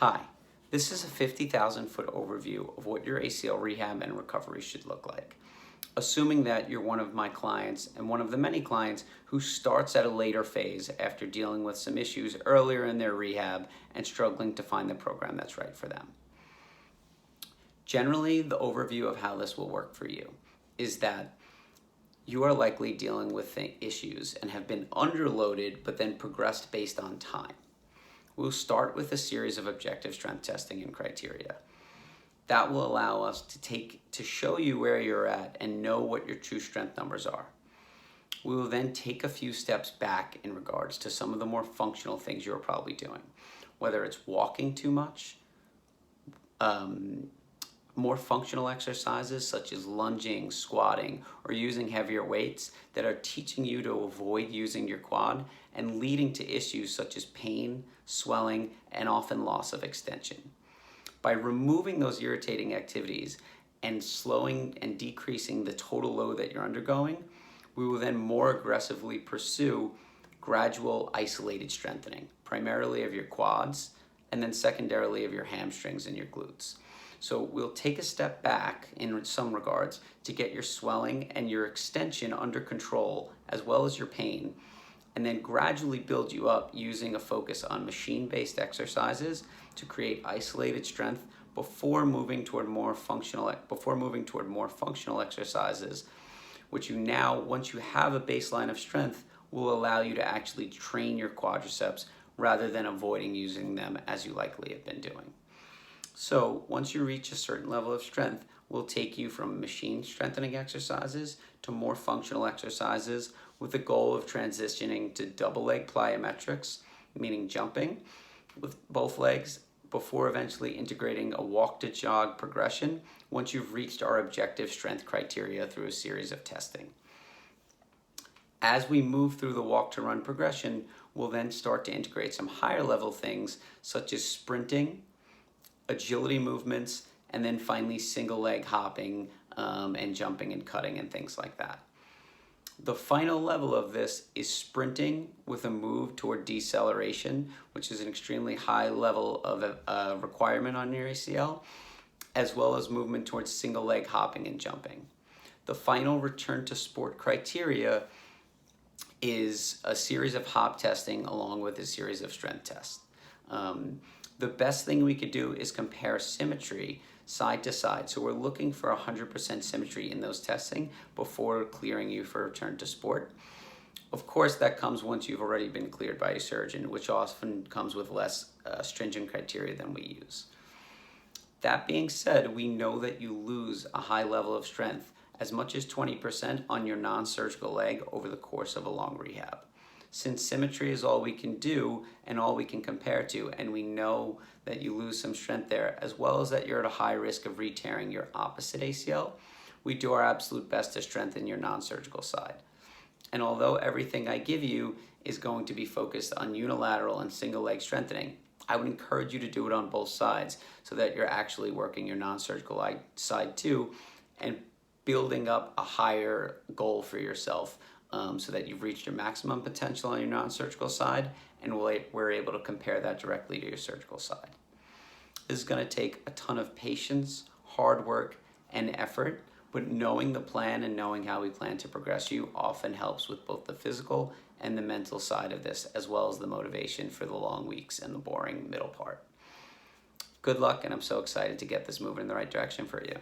Hi, this is a 50,000 foot overview of what your ACL rehab and recovery should look like. Assuming that you're one of my clients and one of the many clients who starts at a later phase after dealing with some issues earlier in their rehab and struggling to find the program that's right for them. Generally, the overview of how this will work for you is that you are likely dealing with issues and have been underloaded but then progressed based on time. We'll start with a series of objective strength testing and criteria. That will allow us to show you where you're at and know what your true strength numbers are. We will then take a few steps back in regards to some of the more functional things you're probably doing, whether it's walking too much, more functional exercises such as lunging, squatting, or using heavier weights that are teaching you to avoid using your quad and leading to issues such as pain, swelling, and often loss of extension. By removing those irritating activities and slowing and decreasing the total load that you're undergoing, we will then more aggressively pursue gradual isolated strengthening, primarily of your quads and then secondarily of your hamstrings and your glutes. So we'll take a step back in some regards to get your swelling and your extension under control as well as your pain, and then gradually build you up using a focus on machine-based exercises to create isolated strength before moving toward more functional exercises, which once you have a baseline of strength, will allow you to actually train your quadriceps rather than avoiding using them as you likely have been doing. So once you reach a certain level of strength, we'll take you from machine strengthening exercises to more functional exercises with the goal of transitioning to double leg plyometrics, meaning jumping with both legs, before eventually integrating a walk to jog progression once you've reached our objective strength criteria through a series of testing. As we move through the walk to run progression, we'll then start to integrate some higher level things such as sprinting, agility movements, and then finally single leg hopping and jumping and cutting and things like that. The final level of this is sprinting with a move toward deceleration, which is an extremely high level of requirement on your ACL, as well as movement towards single leg hopping and jumping. The final return to sport criteria is a series of hop testing along with a series of strength tests. The best thing we could do is compare symmetry side to side. So we're looking for 100% symmetry in those testing before clearing you for return to sport. Of course, that comes once you've already been cleared by a surgeon, which often comes with less stringent criteria than we use. That being said, we know that you lose a high level of strength, as much as 20% on your non-surgical leg over the course of a long rehab. Since symmetry is all we can do and all we can compare to, and we know that you lose some strength there, as well as that you're at a high risk of re-tearing your opposite ACL, we do our absolute best to strengthen your non-surgical side. And although everything I give you is going to be focused on unilateral and single leg strengthening, I would encourage you to do it on both sides so that you're actually working your non-surgical side too and building up a higher goal for yourself, so that you've reached your maximum potential on your non-surgical side, and we're able to compare that directly to your surgical side. This is going to take a ton of patience, hard work, and effort, but knowing the plan and knowing how we plan to progress you often helps with both the physical and the mental side of this, as well as the motivation for the long weeks and the boring middle part. Good luck, and I'm so excited to get this moving in the right direction for you.